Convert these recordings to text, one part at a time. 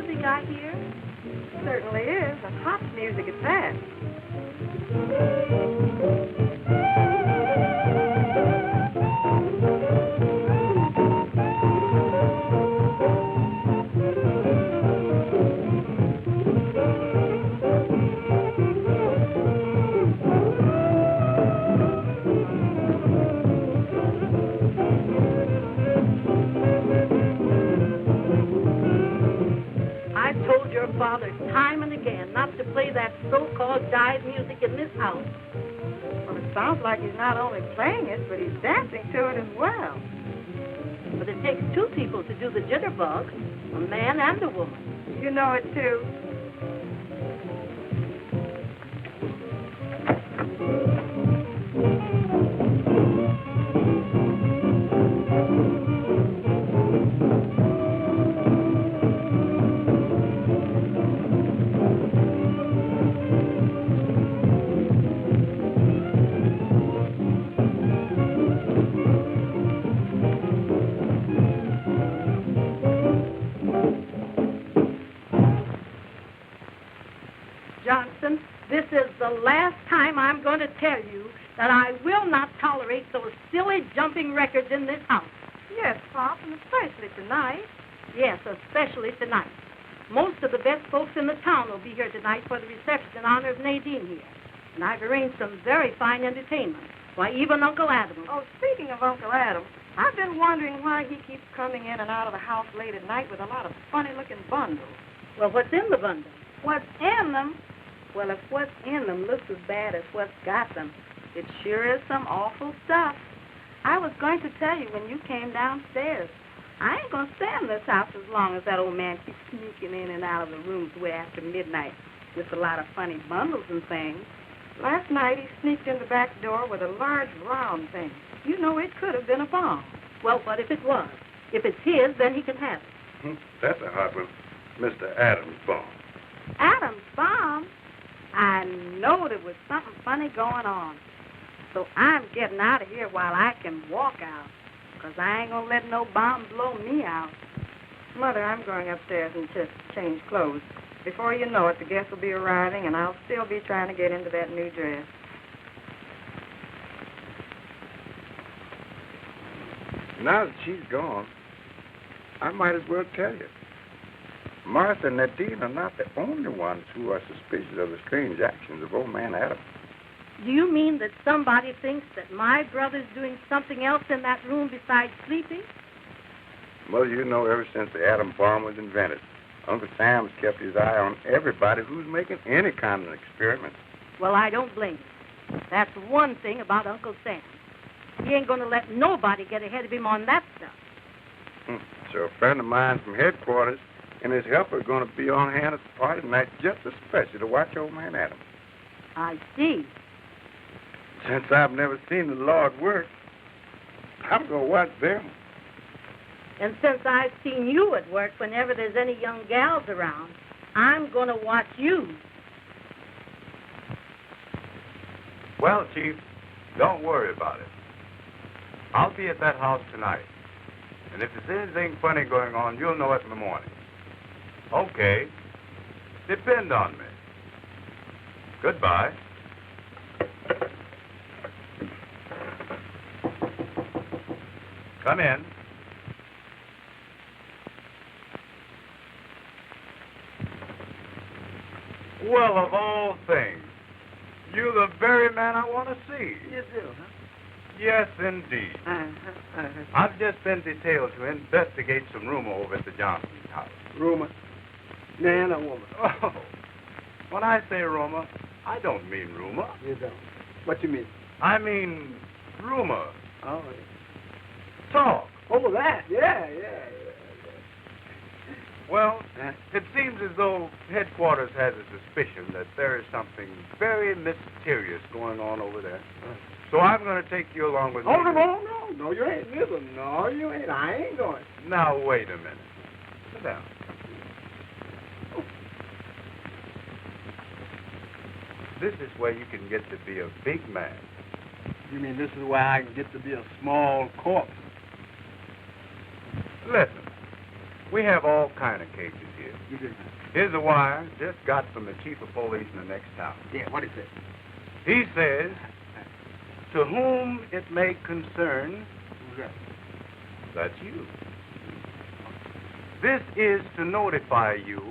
music, I hear? Certainly is, and hot music at that. Father time and again not to play that so-called jive music in this house. Well, it sounds like he's not only playing it, but he's dancing to it as well. But it takes two people to do the jitterbug, a man and a woman. You know it, too. This is the last time I'm going to tell you that I will not tolerate those silly jumping records in this house. Yes, Pop, and especially tonight. Yes, especially tonight. Most of the best folks in the town will be here tonight for the reception in honor of Nadine here. And I've arranged some very fine entertainment. Why, even Uncle Adam. Oh, speaking of Uncle Adam, I've been wondering why he keeps coming in and out of the house late at night with a lot of funny-looking bundles. Well, what's in the bundle? What's in them? Well, if what's in them looks as bad as what's got them, it sure is some awful stuff. I was going to tell you when you came downstairs. I ain't going to stay in this house as long as that old man keeps sneaking in and out of the rooms way after midnight with a lot of funny bundles and things. Last night he sneaked in the back door with a large round thing. You know, it could have been a bomb. Well, what if it was? If it's his, then he can have it. That's a hot one. Mr. Adams' bomb. Adams' bomb? I know there was something funny going on. So I'm getting out of here while I can walk out, because I ain't going to let no bomb blow me out. Mother, I'm going upstairs and just change clothes. Before you know it, the guests will be arriving, and I'll still be trying to get into that new dress. Now that she's gone, I might as well tell you. Martha and Nadine are not the only ones who are suspicious of the strange actions of old man Adam. Do you mean that somebody thinks that my brother's doing something else in that room besides sleeping? Well, you know, ever since the atom bomb was invented, Uncle Sam's kept his eye on everybody who's making any kind of experiment. Well, I don't blame him. That's one thing about Uncle Sam. He ain't going to let nobody get ahead of him on that stuff. So a friend of mine from headquarters and his helper are going to be on hand at the party tonight just especially to watch old man Adam. I see. Since I've never seen the Lord work, I'm going to watch them. And since I've seen you at work whenever there's any young gals around, I'm going to watch you. Well, Chief, don't worry about it. I'll be at that house tonight. And if there's anything funny going on, you'll know it in the morning. Okay. Depend on me. Goodbye. Come in. Well, of all things, you're the very man I want to see. You do, huh? Yes, indeed. I've just been detailed to investigate some rumor over at the Johnson's house. Rumor? Man or woman? Oh, when I say rumor, I don't mean rumor. You don't. What you mean? I mean rumor. Oh, Talk. oh, that? Yeah. Well, it seems as though headquarters has a suspicion that there is something very mysterious going on over there. So I'm going to take you along with me. Oh, no, you ain't. Listen, no, you ain't. I ain't going. Now, wait a minute. Sit down. This is where you can get to be a big man. You mean this is where I can get to be a small corpse? Listen, we have all kind of cases here. You did. Here's a wire just got from the chief of police in the next town. Yeah, what is it? He says, to whom it may concern, Who's that? that's you. This is to notify you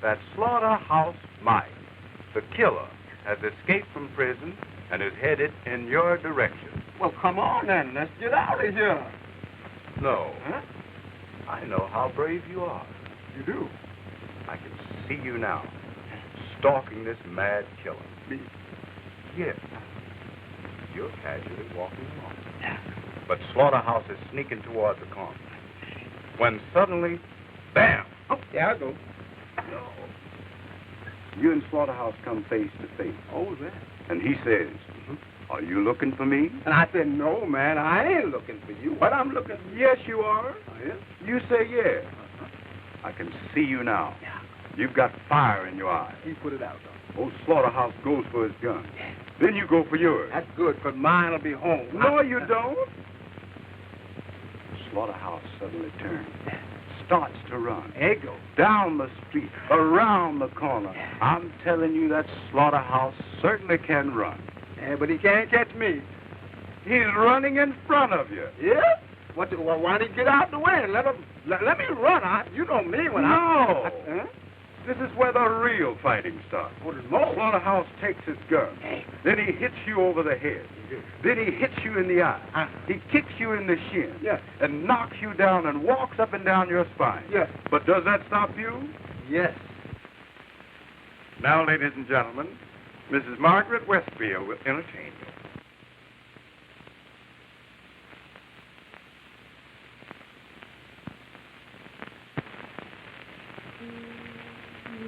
that Slaughterhouse Mike, the killer, has escaped from prison and is headed in your direction. Well, come on then. Let's get out of here. No. Huh? I know how brave you are. You do? I can see you now, stalking this mad killer. Me? Yes. You're casually walking along. But Slaughterhouse is sneaking toward the corner. When suddenly, bam! Oh, yeah, I'll go. No. You and Slaughterhouse come face to face. Oh, that. And he says, are you looking for me? And I said, no, man, I ain't looking for you. But I'm looking for you. Yes, you are. Oh, yeah? You say yes. I can see you now. Yeah. You've got fire in your eyes. He put it out, though. Old Slaughterhouse goes for his gun. Then you go for yours. That's good, because mine will be home. No, you don't. Slaughterhouse suddenly turns, starts to run. There you go. Down the street, around the corner. I'm telling you that Slaughterhouse certainly can run. Yeah, but he can't catch me. He's running in front of you. Yeah? Well, why don't he get out the way and let me run? You know me when No. Huh? This is where the real fighting starts. What is more? Slaughterhouse takes his gun. Then he hits you over the head. Then he hits you in the eye. He kicks you in the shin. Yes. And knocks you down and walks up and down your spine. Yes. But does that stop you? Yes. Now, ladies and gentlemen, Mrs. Margaret Westfield will entertain you.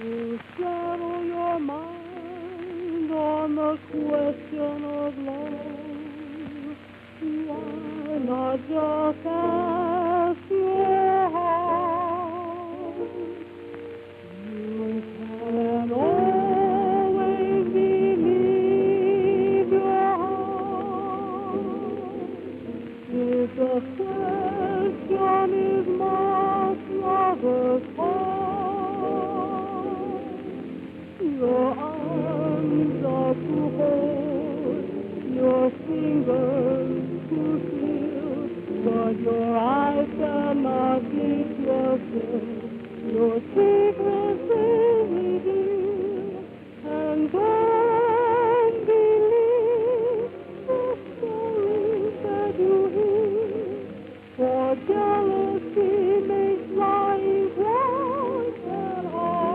You settle your mind on the question of love. Why not just ask your heart? You can always believe your heart. If the question is marked lover's heart, your arms are to hold, your fingers to feel, but your eyes cannot keep your secrets they reveal, and don't believe the stories that you hear, for jealousy makes lying twice and hard.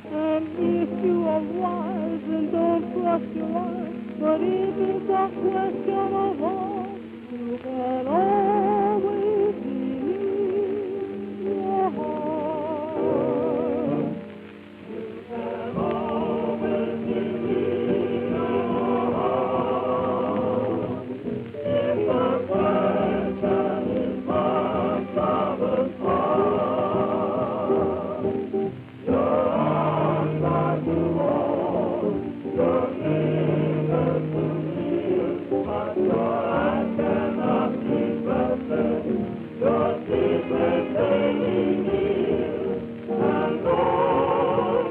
And if you are wise, then don't trust your eyes. But if it's a question of heart, you can always believe your heart. You can always believe your heart. If the question is marked lover's heart, your arms are to hold, your fingers to feel, but your eyes cannot be trusted. Your secrets they reveal, and don't believe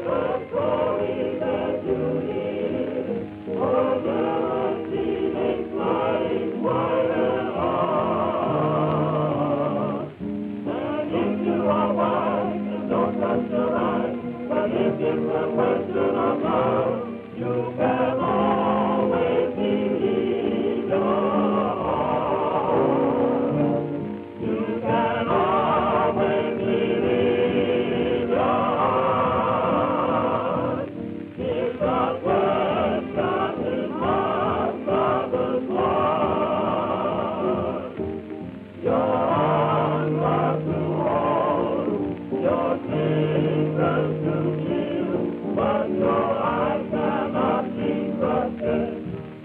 the stories that you hear, for jealousy makes lying wide and hard. And if you are wise, then don't trust your eyes. But if it's a question of love, you can always believe your heart. You can always believe your heart. If the question is marked lover's heart, your arms are to hold, your fingers to feel, but your eyes cannot be trusted.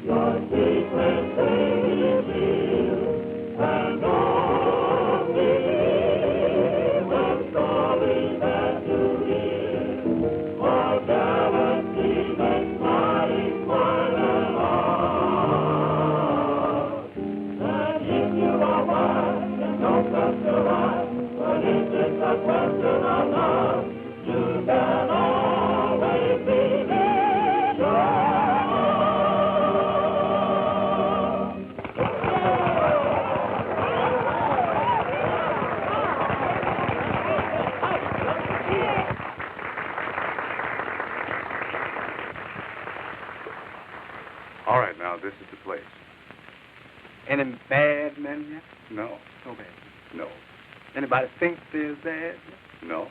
Your secrets they reveal, and don't believe the stories that you hear, for jealousy makes lying quite and hard. And if you are wise, then don't trust your eyes. this is the place. Any bad men here? No, No bad. no, Anybody think there's bad? no.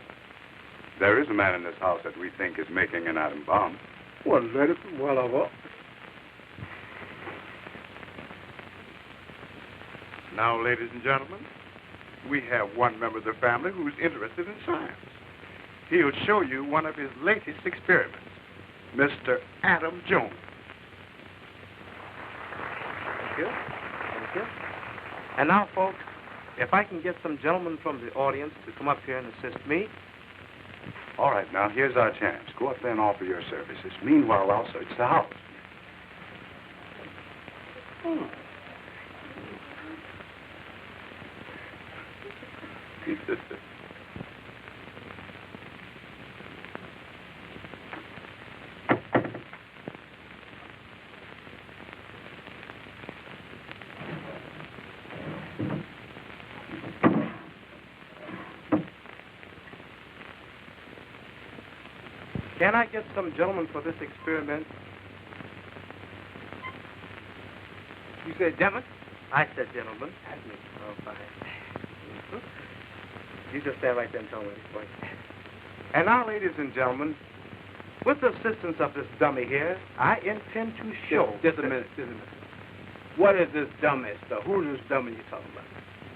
There is a man in this house that we think is making an atom bomb. Well, let it well of up. Now, ladies and gentlemen, we have one member of the family who's interested in science. He'll show you one of his latest experiments, Mr. Adam Jones. Thank you. Thank you. And now, folks, if I can get some gentlemen from the audience to come up here and assist me. All right, now, here's our chance. Go up there and offer your services. Meanwhile, I'll search the house. Can I get some gentlemen for this experiment? You said gentlemen? I said gentlemen. Oh, fine. You just stand right there and tell me this point. And now, ladies and gentlemen, with the assistance of this dummy here, I intend to show... Just a minute. What is this dummy stuff? Who's this dummy you talking about?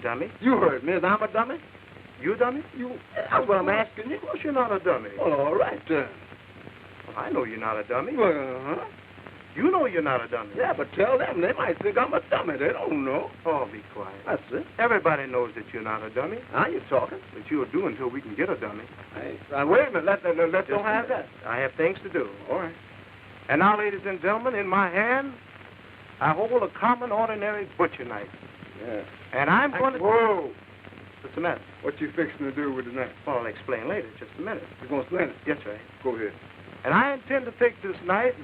Dummy? You heard me. Is I'm a dummy? You dummy? That's what I'm asking you. Of course you're not a dummy. Well, all right, then. Well, I know you're not a dummy. Uh-huh. You know you're not a dummy. Yeah, but tell them. They might think I'm a dummy. They don't know. Oh, be quiet. That's it. Everybody knows that you're not a dummy. Now you're talking. But you'll do until we can get a dummy. Hey, wait a minute. Let don't have that. I have things to do. All right. And now, ladies and gentlemen, in my hand, I hold a common, ordinary butcher knife. Yeah. And I'm going to... Whoa. What's the matter? What you fixing to do with the knife? Well, I'll explain later. Just a minute. You gonna explain it? Yes, sir. Go ahead. And I intend to take this knife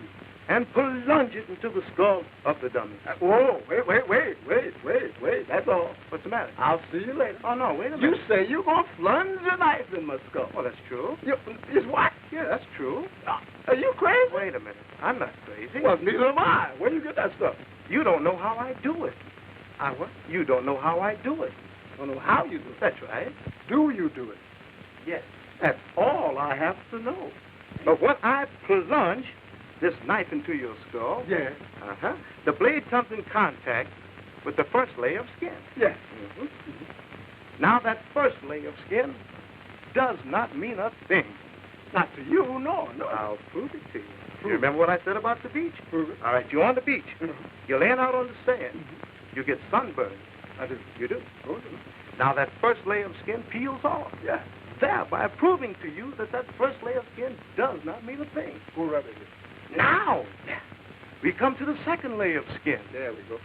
and plunge it into the skull of the dummy. Whoa. Wait. That's all. What's the matter? I'll see you later. Oh, no, wait a You minute. say you're gonna plunge a knife in my skull. Well, that's true. Is what? Yeah, that's true. Are you crazy? Wait a minute. I'm not crazy. Well, neither am I. Where you get that stuff? You don't know how I do it. I what? You don't know how I do it. I don't know how you do it. That's right. Do you do it? Yes. That's all I have to know. But when I plunge this knife into your skull, Yeah. the blade comes in contact with the first layer of skin. Yeah. Now, that first layer of skin does not mean a thing. Not to you, no. I'll prove it to you. You remember what I said about the beach? Prove it. All right, you're on the beach. Mhm. You're laying out on the sand. You get sunburned. I do. You do. Go to Now, that first layer of skin peels off. Yeah. Thereby proving to you that that first layer of skin does not mean a thing. Go right ahead. Now, we come to the second layer of skin. There we go.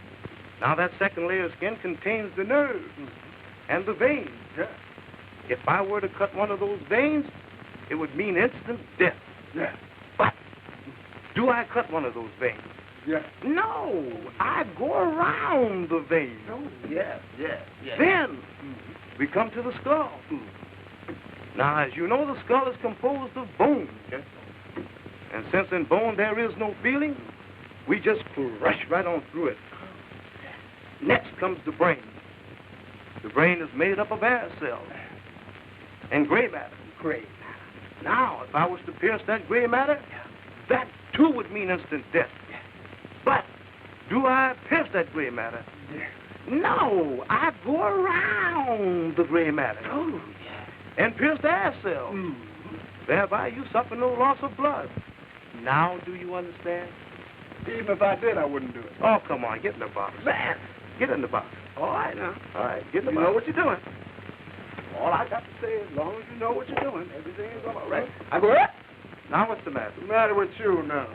Now, that second layer of skin contains the nerves and the veins. Yeah. If I were to cut one of those veins, it would mean instant death. Yeah. But do I cut one of those veins? Yeah. No, I go around the vein. Oh, yeah. Then we come to the skull. Now, as you know, the skull is composed of bone. And since in bone there is no feeling, we just crush right on through it. Next comes the brain. The brain is made up of air cells and gray matter. Great. Now, if I was to pierce that gray matter, that too would mean instant death. But do I pierce that gray matter? Yeah. No, I go around the gray matter. Oh, yeah. And pierce the air cells. Thereby you suffer no loss of blood. Now do you understand? Even if I did, I wouldn't do it. Oh, come on, get in the box. Man. Get in the box. All right, now. All right, get in the You box. know what you're doing. All I got to say is, as long as you know what you're doing, everything is all right. I go, what? Now what's the matter? What's the matter with you now?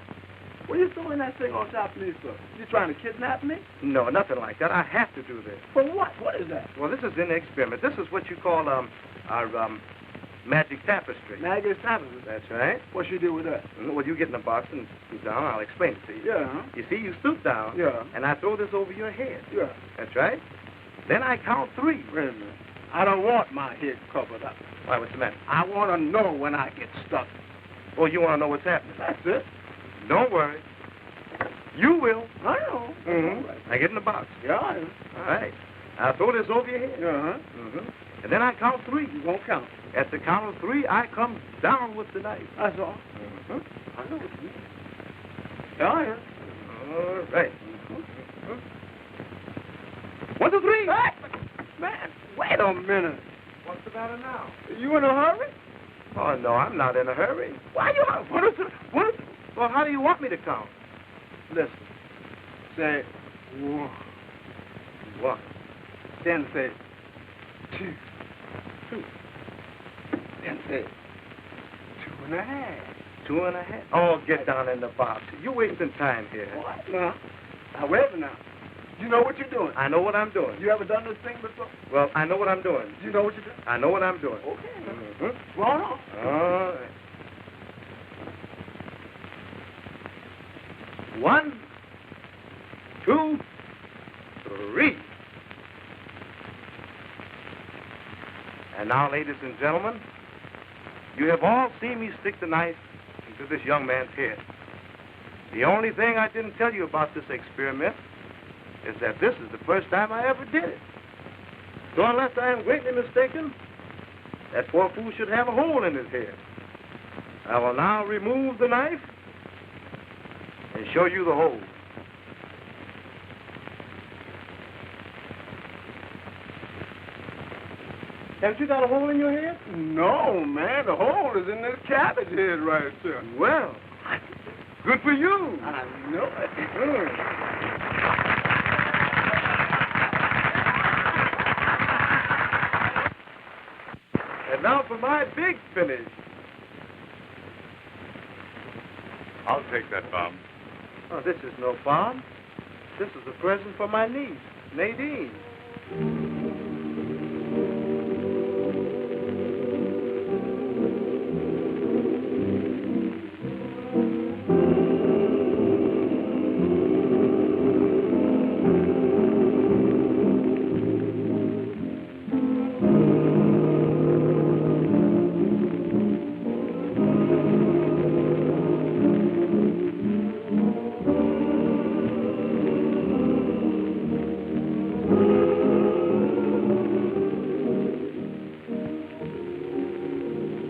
What are you throwing that thing on top of me for? You trying to kidnap me? No, nothing like that. I have to do this. For what? What is that? Well, this is an experiment. This is what you call our magic tapestry. Maggie Savage. That's right. What she do with that? Well, you get in the box and stoop down. I'll explain it to you. Yeah, huh? You see, you stoop down. Yeah. And I throw this over your head. Yeah. That's right. Then I count 3. Wait a minute. I don't want my head covered up. Why, what's the matter? I want to know when I get stuck. Oh, you want to know what's happening? That's it. Don't worry. You will. I know. Mm-hmm. Now get in the box. Yeah, I know. All right. I'll throw this over your head. Uh-huh. Mm-hmm. And then I count 3. You won't count. At the count of 3, I come down with the knife. That's all. Mm-hmm. I know what you mean. Yeah, I know. All right. 1, 2, 3. Hey, man, wait a minute. What's the matter now? You in a hurry? Oh, no, I'm not in a hurry. Why you hurry? What is it? Well, how do you want me to count? Listen. Say 1. 1. Then say 2. 2. Then say 2.5. 2.5. Oh, get down in the box. You're wasting time here. What? Now, however now, you know what you're doing. I know what I'm doing. You ever done this thing before? Well, I know what I'm doing. You know what you're doing? I know what I'm doing. Okay. Mm-hmm. Go on. All right. 1, 2, 3. And now, ladies and gentlemen, you have all seen me stick the knife into this young man's head. The only thing I didn't tell you about this experiment is that this is the first time I ever did it. So unless I am greatly mistaken, that poor fool should have a hole in his head. I will now remove the knife and show you the hole. Haven't you got a hole in your head? No, man. The hole is in this cabbage head right there. Well, good for you. I know it. And now for my big finish. I'll take that bomb. Oh, this is no bomb. This is a present for my niece, Nadine.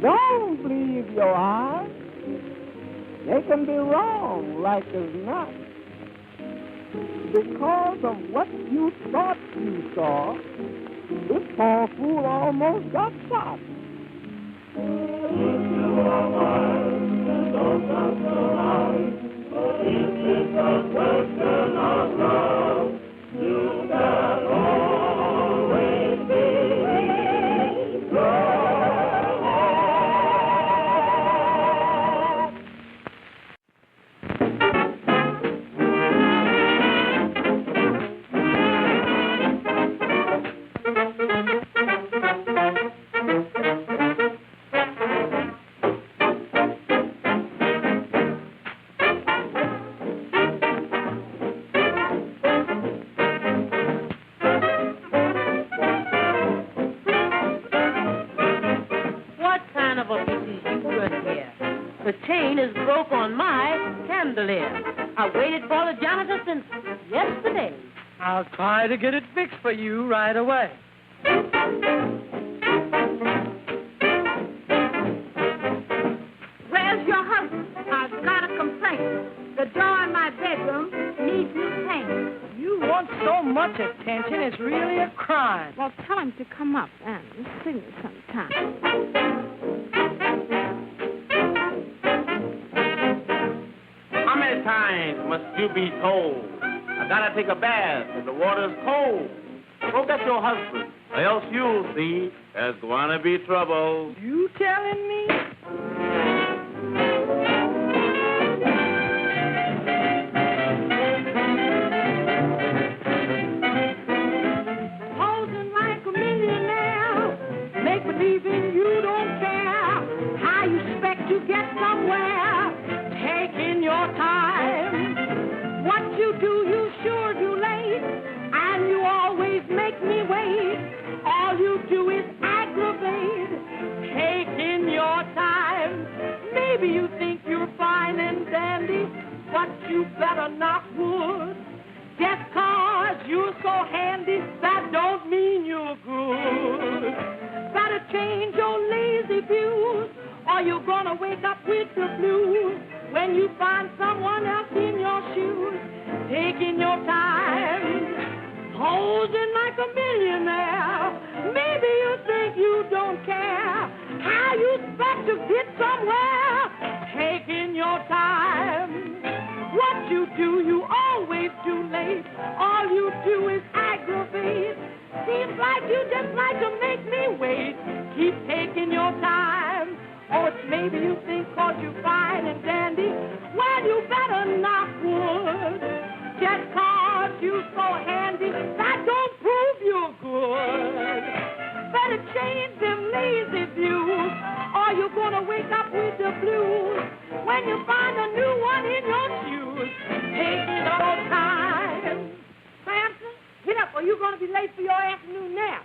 Don't believe your eyes. They can be wrong like as not. Because of what you thought you saw, this poor fool almost got shot. If you are wise, then don't trust your eyes. But if it's a question of love, you can always believe love. What kind of a piece is you good here? The chain is broke on my chandelier. I waited for the janitor since yesterday. I'll try to get it fixed for you right away. Where's your husband? I've got a complaint. The door in my bedroom needs new paint. You want so much attention, it's really a crime. Well, tell him to come up and see me sometime. How many times must you be told? I gotta take a bath and the water's cold. Go get your husband, or else you'll see there's gonna be trouble. You telling me? Posing like a millionaire, make believing you don't care. How you expect to get somewhere? Taking your time. What you do, you sure do late, and you always make me wait. All you do is aggravate, taking your time. Maybe you think you're fine and dandy, but you better knock wood. Just 'cause you're so handy, that don't mean you're good. Better change your lazy views, or you're gonna wake up with the blues when you find someone else in your shoes, taking your time, posing like a millionaire. Maybe you think you don't care how you expect to get somewhere, taking your time. What you do, you always do late. All you do is aggravate. Seems like you just like to make me wait. Keep taking your time. Oh, it's maybe you think 'cause you're fine and dandy. Well, you better knock wood. Just 'cause you're so handy, that don't prove you're good. Better change them lazy views, or you're gonna wake up with the blues when you find a new one in your shoes. Taking your time. Samson, get up, or you're gonna be late for your afternoon nap.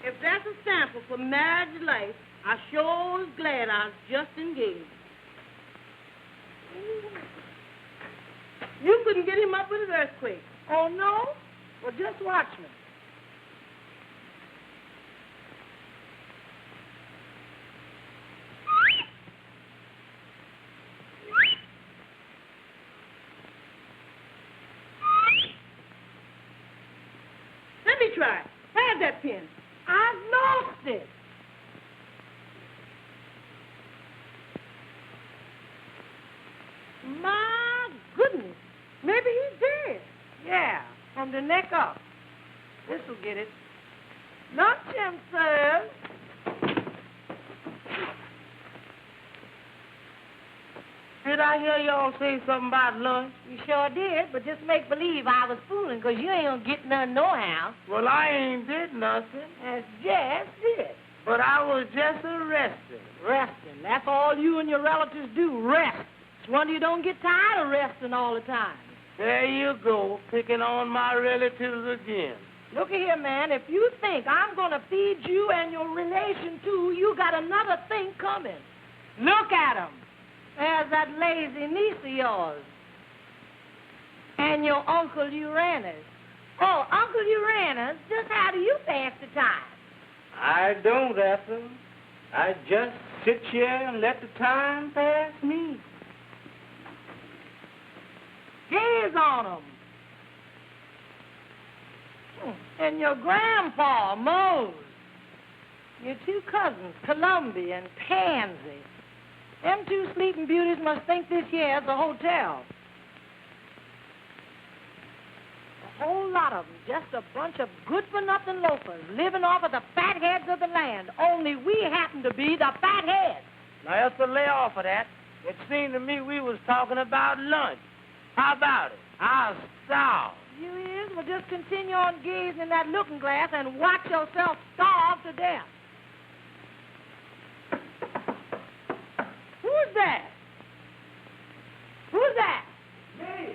If that's a sample for marriage life, I sure was glad I was just engaged. You couldn't get him up with an earthquake. Oh, no? Well, just watch me. Let me try. Have that pin. I lost it. My goodness. Maybe he's dead. Yeah, from the neck up. This'll get it. Lunch him, sir. Did I hear y'all say something about lunch? You sure did, but just make believe I was fooling, 'cause you ain't gonna get none nohow. Well, I ain't did nothing, That's just it. but I was just arrested. Resting. That's all you and your relatives do, rest. It's wonder you don't get tired of resting all the time. There you go, picking on my relatives again. Look here, man, if you think I'm gonna feed you and your relation too, you got another thing coming. Look at 'em. There's that lazy niece of yours. And your Uncle Uranus. Oh, Uncle Uranus, just how do you pass the time? I don't, Ethel. I just sit here and let the time pass me. Gaze on 'em. And your grandpa, Mose. Your two cousins, Columbia and Pansy. Them two sleeping beauties must think this here's a hotel. A whole lot of them, just a bunch of good-for-nothing loafers living off of the fatheads of the land. Only we happen to be the fatheads. Now, Ethel, lay off of that. It seemed to me we was talking about lunch. How about it? I'll starve. You is? Well, just continue on gazing in that looking glass and watch yourself starve to death. Who's that? Who's that? Me.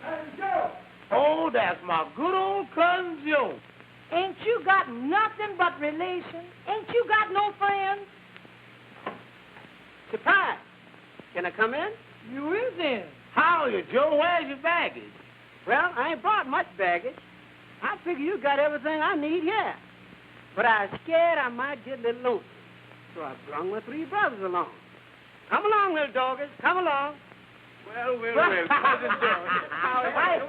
Cousin Joe. Oh, that's my good old cousin Joe. Ain't you got nothing but relations? Ain't you got no friends? Surprise. Can I come in? You is in. How are you, Joe? Where's your baggage? Well, I ain't brought much baggage. I figure you got everything I need here. But I was scared I might get a little lonesome. So I brung my three brothers along. Come along, little doggies. Come along. Well, Cousin Joe. How are you?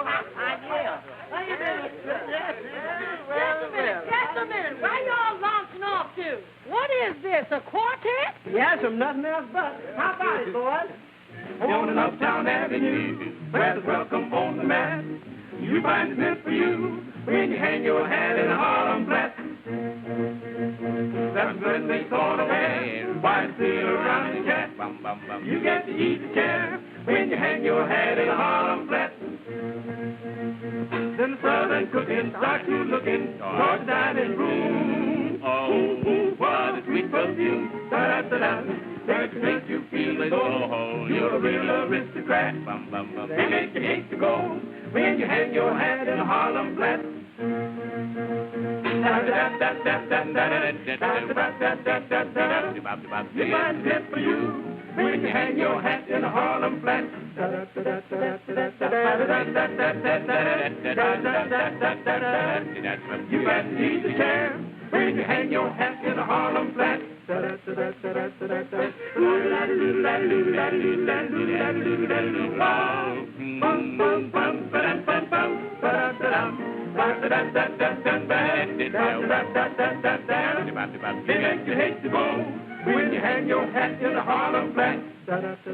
How you doing? Just a minute. Where y'all launching off to? What is this, a quartet? Yes, I'm nothing else but. How about it, boys? On an uptown avenue, where the welcome on the mat, you find it meant for you when you hang your hat in a Harlem flat. That's when they sort of wear white seal around your cat. You get to eat the chair when you hang your hat in a Harlem flat. Then the southern cooking starts to looking towards the dining room. Oh, what a sweet perfume. Da-da-da-da. That makes you feel as though you're a real aristocrat. They make you hate to go when you hang your hat in a Harlem flat. You find it for you when you hang your hat in a Harlem flat. You got the easy chair when you hang your hat in a Harlem flat. They make you hate to go when you hang your hat in a Harlem flat. Just a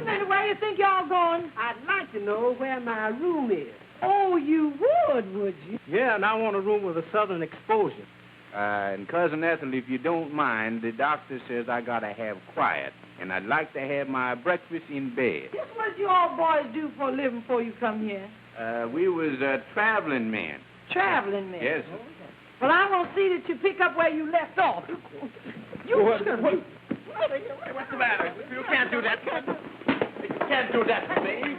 minute, where you think y'all going? I'd like to know where my room is. Oh, you would you? Yeah, and I want a room with a southern exposure. And Cousin Ethel, if you don't mind, the doctor says I gotta have quiet, and I'd like to have my breakfast in bed. Just what you all boys do for a living before you come here? We was traveling men. Traveling men? Yes. Okay. Well, I want to see that you pick up where you left off. What's the matter? You can't do that. You can't do that to me.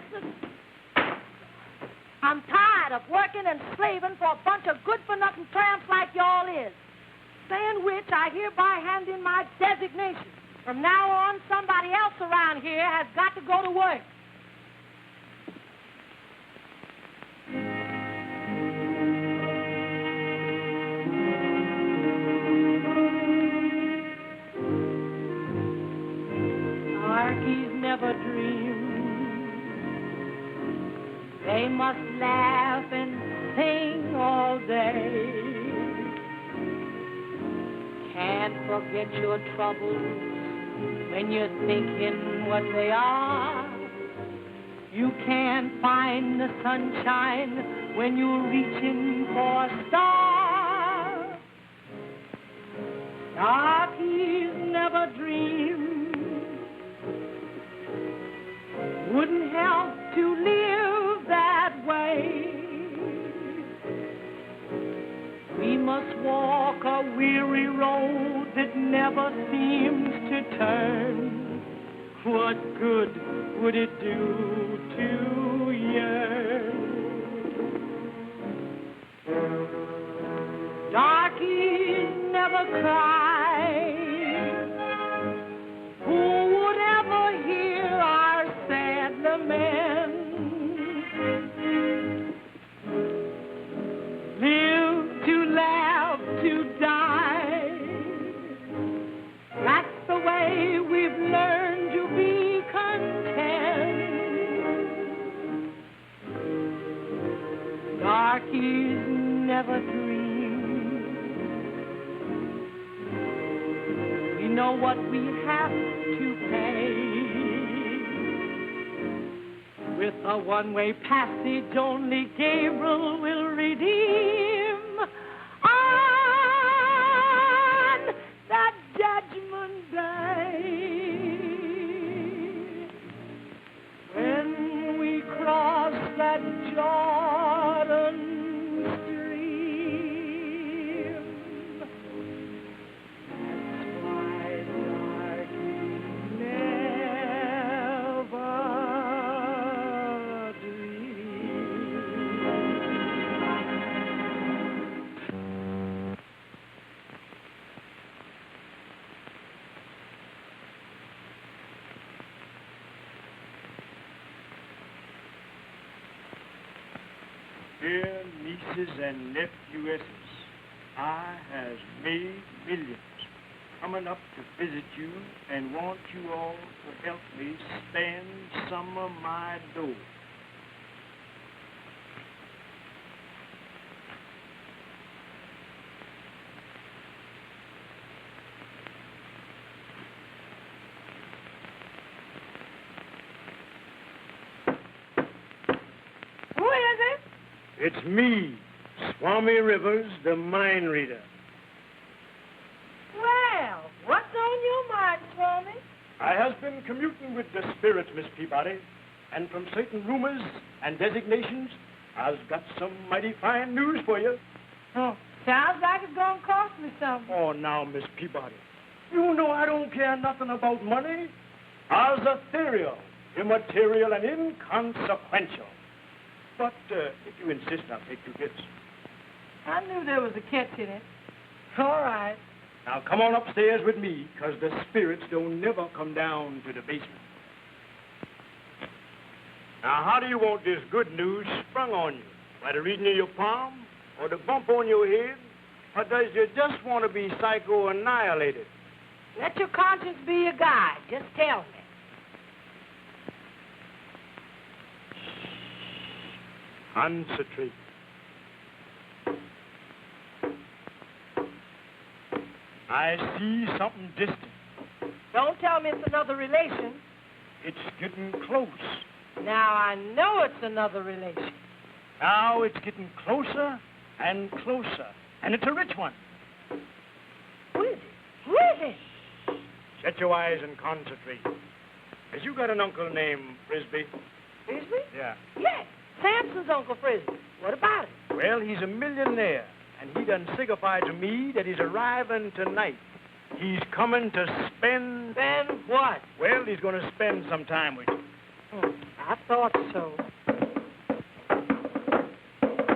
I'm tired of working and slaving for a bunch of good-for-nothing tramps like y'all is. Saying which, I hereby hand in my designation. From now on, somebody else around here has got to go to work. Darkies never dream. They must laugh and sing all day. Can't forget your troubles when you're thinking what they are. You can't find the sunshine when you're reaching for a star. Darkies never dream. Wouldn't help to live that way. We must walk a weary road that never seems to turn. What good would it do to yearn? Darkies never cry. Who would ever hear our sad lament? Live to laugh, to die. That's the way we've learned to be content. Darkies never dream. We know what we have to pay. With a one-way passage, only Gabriel will redeem. On that judgment day, when we cross that Jordan stream, that's why darkies never Dear nieces and nephewisses, I has made millions coming up to visit you and want you all to help me stand some of my dough. Who is it? It's me, Swami Rivers, the mind reader. Well, what's on your mind, Swami? I has been commuting with the spirits, Miss Peabody, and from certain rumors and designations, I've got some mighty fine news for you. Oh, sounds like it's going to cost me something. Oh, now, Miss Peabody, you know I don't care nothing about money. I's ethereal, immaterial, and inconsequential. But if you insist, I'll take 2 bits. I knew there was a catch in it. All right. Now, come on upstairs with me, 'cause the spirits don't never come down to the basement. Now, how do you want this good news sprung on you? By the reading of your palm, or the bump on your head, or does you just want to be psycho-annihilated? Let your conscience be your guide. Just tell me. Concentrate. I see something distant. Don't tell me it's another relation. It's getting close. Now, I know it's another relation. Now it's getting closer and closer. And it's a rich one. Who is it? Who is it? Shut your eyes and concentrate. Has you got an uncle named Frisbee? Frisbee? Yeah. Yes. Samson's Uncle Frisbee. What about it? Well, he's a millionaire, and he done signified to me that he's arriving tonight. He's coming to spend... Spend what? Well, he's going to spend some time with you. I thought so.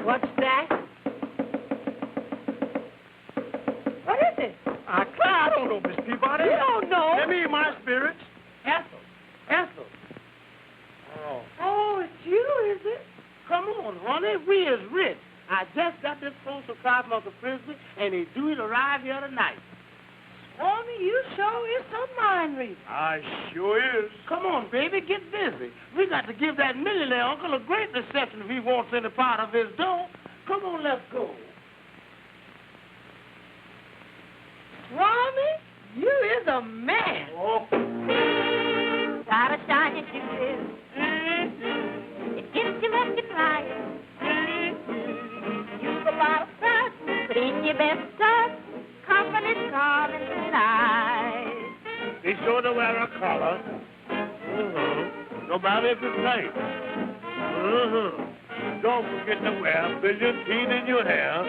What's that? What is it? I don't know, Miss Peabody. You don't know? Let me my spirits. Ethel. Oh, it's you, is it? Come on, honey. We is rich. I just got this postal card from Uncle Frisbee, and he due to arrive here tonight. Swami, you sure is some mind reader. I sure is. Come on, baby, get busy. We got to give that millionaire uncle a great reception if he wants any part of his dough. Come on, let's go. Swami, you is a man. Oh. Got a shiny shoes. It gets you up to flying. Use a lot of stuff, but in your best stuff, company's calling tonight. Be sure to wear a collar. No matter if it's night. Don't forget to wear brilliantine in your hair.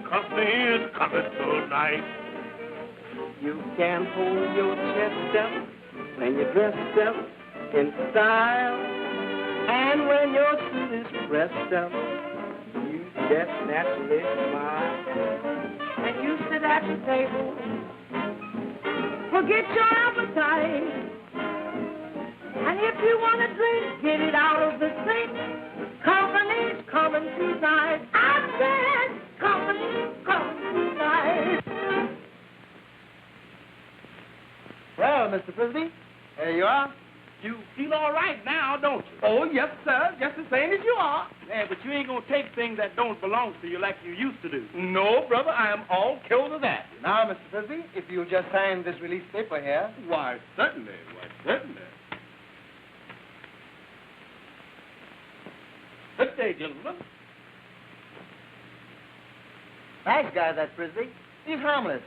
Company is coming tonight. You can hold your chest up when you're dressed up in style. And when your suit is pressed up, you just naturally smile. And you sit at your table, forget your appetite. And if you want a drink, get it out of the sink. Company's coming tonight. I said, company's coming tonight. Well, Mr. Frisbee, there you are. You feel all right now, don't you? Oh, yes, sir. Just the same as you are. Yeah, but you ain't gonna take things that don't belong to you like you used to do. No, brother, I am all killed to that. Now, Mr. Frisbee, if you'll just sign this release paper here. Why, certainly. Good day, gentlemen. Nice guy, that Frisbee. He's harmless.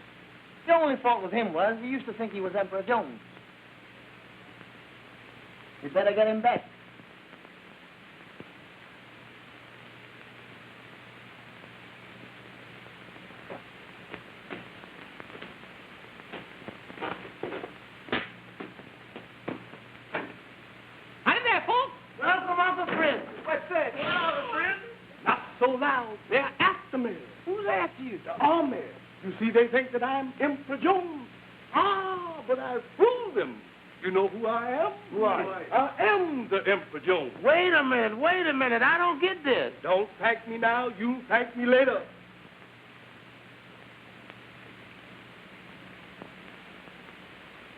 The only fault with him was he used to think he was Emperor Jones. You better get him back. Hi there, folks. Welcome, Uncle Frisbee. What's that? Hello, Frisbee. Not so loud. They're after me. Who's after you? The army. You see, they think that I'm Emperor Jones. Ah, but I fooled them. You know who I am? Who are you? I am the Emperor Jones. Wait a minute. I don't get this. Don't thank me now. You thank me later.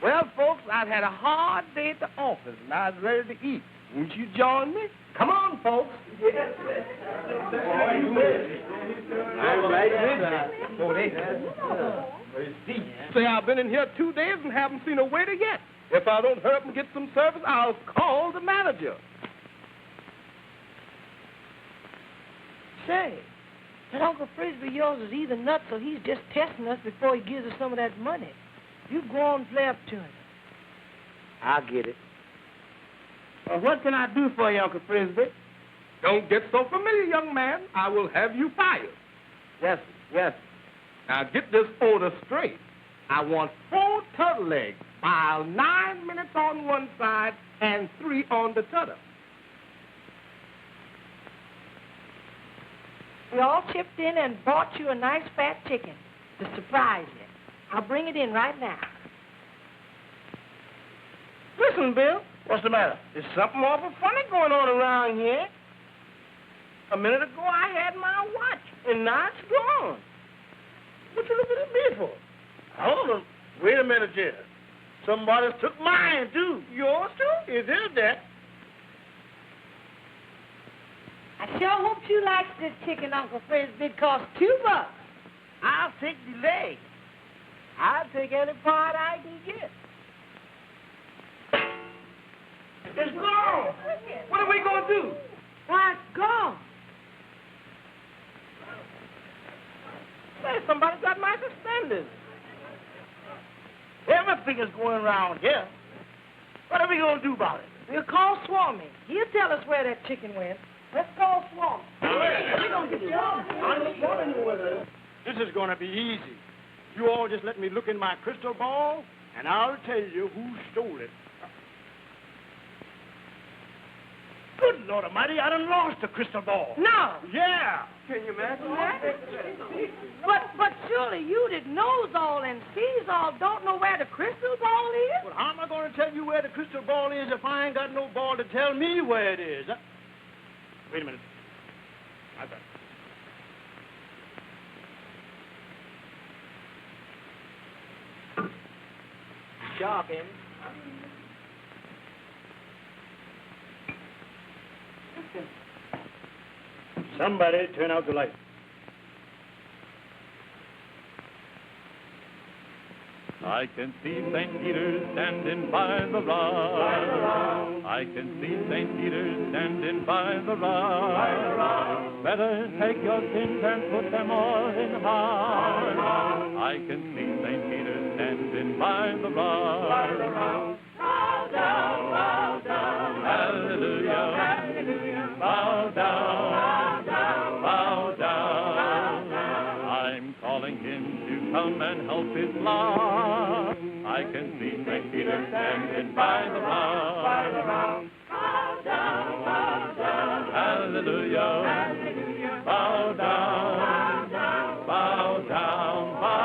Well, folks, I've had a hard day at the office, and I was ready to eat. Won't you join me? Come on, folks. Yes. I'm right with you. Say, I've been in here 2 days and haven't seen a waiter yet. If I don't hurry up and get some service, I'll call the manager. Say, that Uncle Frisbee of yours is either nuts or he's just testing us before he gives us some of that money. You go on and play up to him. I'll get it. Well, what can I do for you, Uncle Frisbee? Don't get so familiar, young man. I will have you fired. Yes. Now, get this order straight. I want 4 turtle legs, while 9 minutes on one side and 3 on the t'other. We all chipped in and bought you a nice fat chicken. to surprise you. I'll bring it in right now. Listen, Bill. What's the matter? There's something awful funny going on around here. A minute ago, I had my watch, and now it's gone. What you looking at me for? Hold on. Wait a minute, Jed. Somebody took mine, too. Yours, too? Is it that? I sure hope you like this chicken, Uncle Frisbee. It costs $2. I'll take the leg. I'll take any part I can get. It's gone. What are we going to do? Why, it's gone. Say, somebody got my suspenders. Everything is going around here. What are we going to do about it? We'll call Swami. He'll tell us where that chicken went. Let's call Swami. We're going to get Swami. This is going to be easy. You all just let me look in my crystal ball, and I'll tell you who stole it. Good Lord Almighty, I done lost the crystal ball. No. Yeah. Can you imagine that? But surely you that knows all and sees all don't know where the crystal ball is? Well, how am I going to tell you where the crystal ball is if I ain't got no ball to tell me where it is? Wait a minute. I got it. Sharp him. Somebody turn out the light. I can see St. Peter standing by the rock. I can see St. Peter standing by the rock. Better take your sins and put them all in heart. I can see St. Peter standing by the rock. Bow down, bow down, hallelujah, hallelujah. Bow down, bow down. I'm calling him to come and help his flock. I can see St. Peter standing by the rock. Bow down, hallelujah, hallelujah. Bow down, bow down, bow down.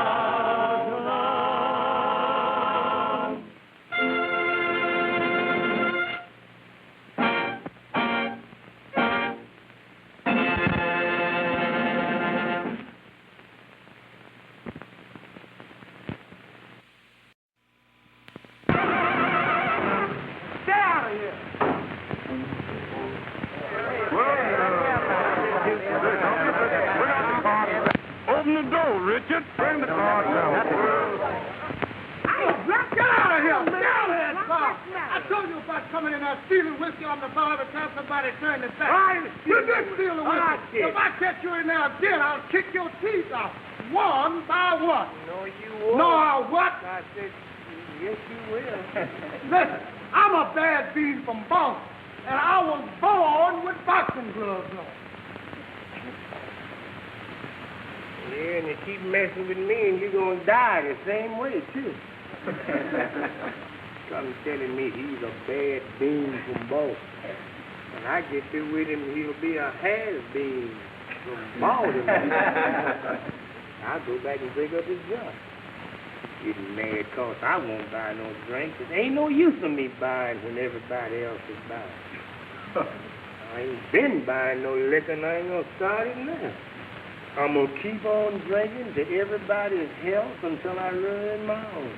Open the door, Richard. Bring the car down. Get out of here! Get out of here, car! I told you about coming in there stealing whiskey on the bar every time somebody turned their back. You did steal the whiskey. If I catch you in there again, I'll kick your teeth out. One by one. No, you won't. No, I what? I said, yes, you will. Listen, I'm a bad bean from Boston, and I was born with boxing gloves on. Yeah, and you keep messing with me, and you're going to die the same way, too. Come telling me he's a bad bean from Boston. When I get through with him, he'll be a has-been from Baltimore. I'll go back and break up his joint. Getting mad because I won't buy no drink. There ain't no use of me buying when everybody else is buying. I ain't been buying no liquor, and I ain't going to start it now. I'm going to keep on drinking to everybody's health until I learn my own.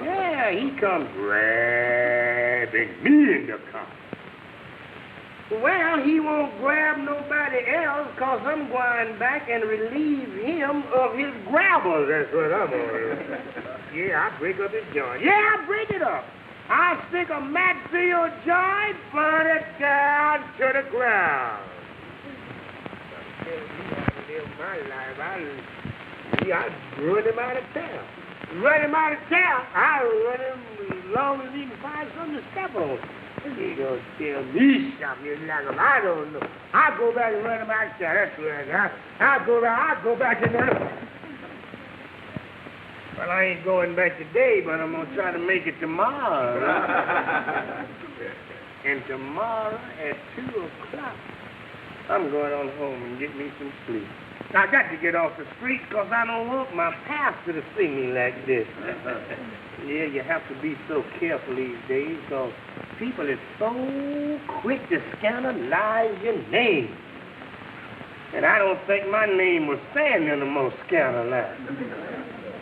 Yeah, he comes grabbing me in the car. Well, he won't grab nobody else because I'm going back and relieve him of his grabber. That's what I'm going to do. Yeah, I'll break up his joint. Yeah, I'll break it up. I'll stick a match to your joint, burn it down to the ground. My life, I'd run him out of town. Run him out of town. I'll run him as long as he can find something to step on. He gonna tell me something you like him. I don't know. I'll go back and run him out of town. That's right. I'll go back and run him. Well, I ain't going back today, but I'm gonna try to make it tomorrow. And tomorrow at 2 o'clock, I'm going on home and get me some sleep. I got to get off the street because I don't want my pastor to see me like this. Yeah, you have to be so careful these days because people are so quick to scandalize your name. And I don't think my name will stand in the most scandalized.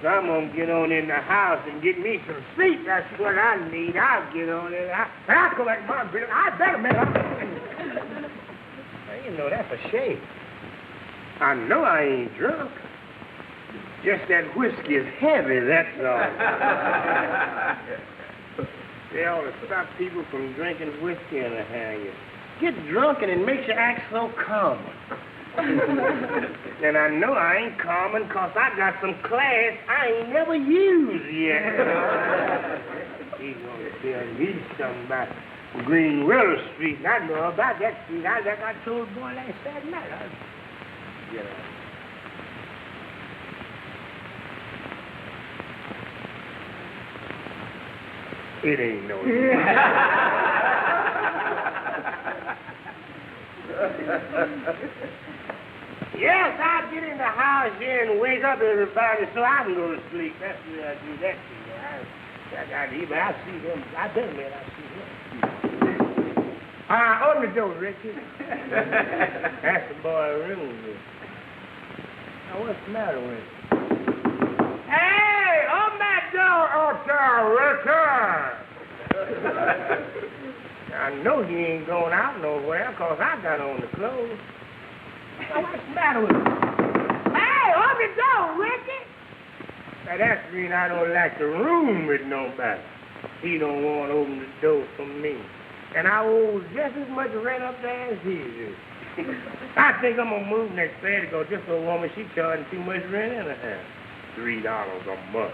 So I'm going to get on in the house and get me some sleep. That's what I need. I'll get on in the house. And I'll go back to my business. I better make up. You know, that's a shame. I know I ain't drunk. Just that whiskey is heavy, that's all. They ought to stop people from drinking whiskey anyhow. You get drunk and it makes you act so common. And I know I ain't common because I got some class I ain't never used yet. He's going to tell me something about Green Willow Street. And I know about that street. I told the boy last Saturday night. Get out. It ain't no Yes, I'll get in the house here and wake up everybody so I can go to sleep. That's the way I do that to you. I see him. I better let I see him. Open the door, Richard. That's the boy room. Now, what's the matter with him? Hey, open that door, Richard. I know he ain't going out nowhere because I got on the clothes. Now, what's the matter with him? Hey, open the door, Richard. Now, that's the reason I don't like the room with nobody. He don't want to open the door for me. And I owe just as much rent up there as he is. I think I'm going to move next Saturday because this old woman, she charging too much rent anyhow. $3 a month.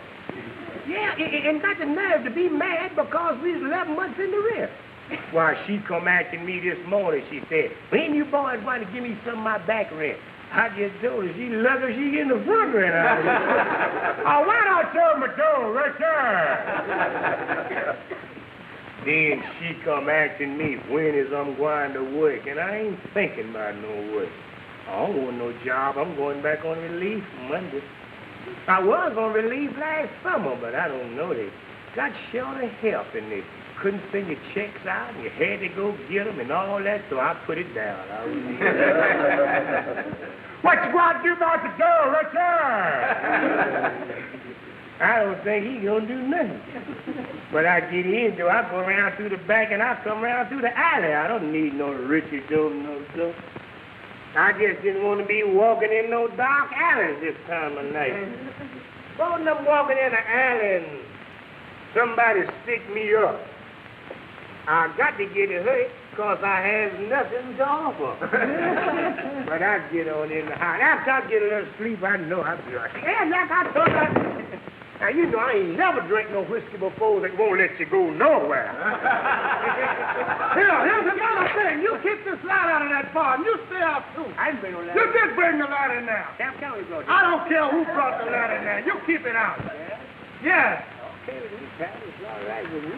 Yeah, and got the nerve to be mad because we was 11 months in the rent. Why, she come asking me this morning, she said, when you boys want to give me some of my back rent? I just told her she lucky she getting the front rent out of it. Oh, why don't you open the door, Richard? Then she come asking me when is I'm going to work, and I ain't thinking about no work. I don't want no job. I'm going back on relief Monday. I was on relief last summer, but I don't know. They got short of help, and they couldn't send your checks out, and you had to go get them and all that, so I put it down. What you going to do about the door, Richard? I don't think he gonna do nothing. But I get in, though. I go around through the back, and I come around through the alley. I don't need no Richard door, no door. I just didn't want to be walking in no dark alleys this time of night. Both of them walking in the alley and somebody stick me up. I got to get it hurt because I have nothing to offer. But I get on in the house. After I get a little sleep, I know I'll be right. And like I told you, now, you know, I ain't never drank no whiskey before that won't let you go nowhere. Here's another thing. You kick this light out of that bar, and you stay out, too. I didn't bring no light. You did bring the light in there. Damn, tell me, bro. I don't care who brought the light in there. You keep it out. Yeah? Okay, it's all right with me.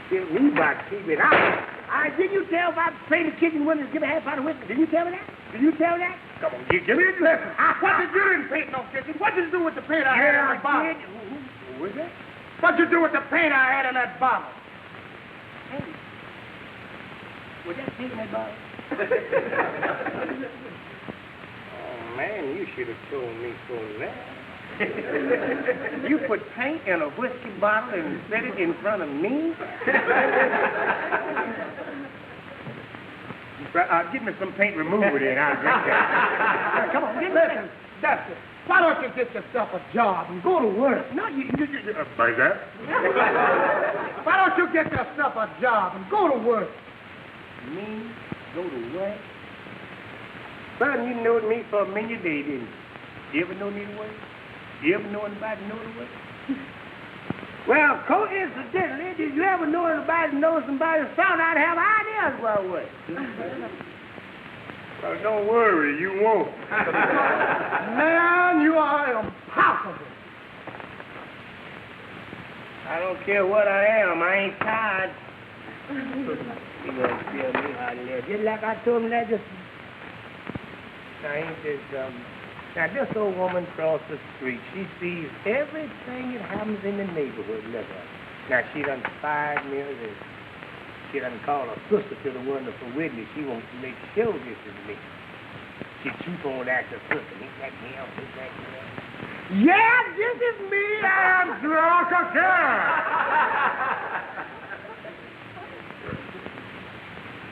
Tell me about keep it out. Did you tell if I paid the kitchen window to give a half pound of whiskey? Did you tell me that? Did you tell me that? Come on, give me a lesson. What did you didn't paint no kitchen? What did you do with the paint I had in that bottle? Who was that? What did you do with the paint I had in that bottle? Hey, was that paint in that bottle? Oh, man, you should have told me so that. You put paint in a whiskey bottle and set it in front of me? Give me some paint remover then. I'll drink that. Come on, listen, Dusty. Why don't you get yourself a job and go to work? No, you by that? Why don't you get yourself a job and go to work? Me? Go to work? Son, you knowed me for a minute day, didn't you? You ever know me to work? You ever know anybody know the way? Well, coincidentally, did you ever know anybody know somebody that found out to have ideas about what? Well, don't worry, you won't. Man, you are impossible. I don't care what I am, I ain't tired. You gonna tell me how to live. Just like I told him that just... Now, ain't this, now, this old woman across the street, she sees everything that happens in the neighborhood. Look at her. Now, she done fired me, and she done called her sister to the wonderful witness. She wants to make sure this is me. She keep on acting sister. Ain't that him? Ain't that him? Yeah, this is me. I'm drunk again.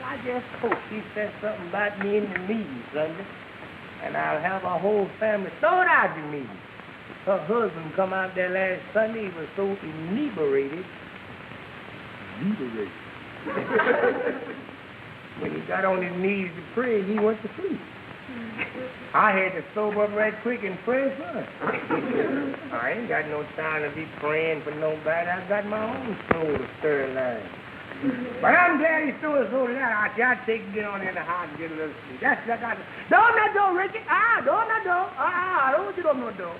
I just hope she said something about me in the meeting Sunday, and I'll have our whole family thrown out the meeting. Her husband come out there last Sunday. He was so inebriated. When he got on his knees to pray, he went to sleep. I had to sober up right quick and pray for her. I ain't got no time to be praying for nobody. I got my own soul to stir line. But I'm glad he threw his soul down. I take it, get on in the house and get a little sleep. That's like I... Don't that door, Ricky. Don't that door. I don't want you to open no door.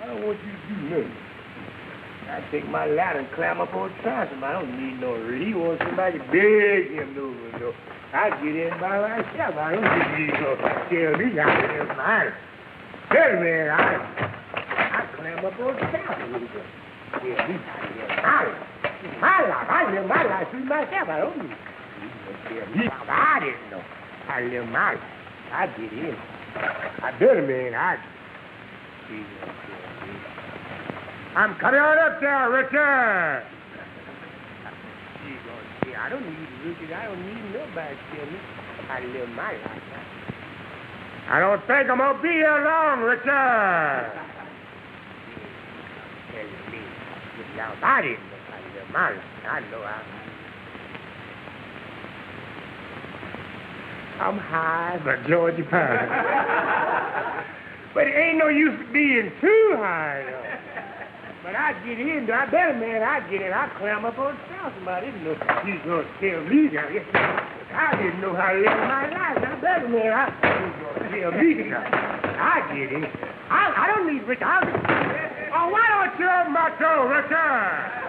I don't want you to do nothing. I take my ladder and climb up on the transom. I don't need no relief. I want somebody big him to open the door. I get in by myself. I don't need no tell me out there mine. Tell me, I climb up on the transom. Yeah, me out here. My life. I live my life through myself. I don't need no tell me. I didn't know. I live my life. I get in. I better, man. I'm coming on up there, Richard. I don't need Richard. I don't need nobody to tell me. I live my life. I don't think I'm going to be here long, Richard. Tell me. Now, I didn't know I live my life. I know I'm high as a Georgia pine. But it ain't no use being too high, though. But I get in, I better, man, I get in. I climb up on the transom. I didn't know you was going to tell me that. I didn't know how to live my life. I better, man, you was going to tell me that. I get in. I don't need Richard. Oh, why don't you open my door, Richard?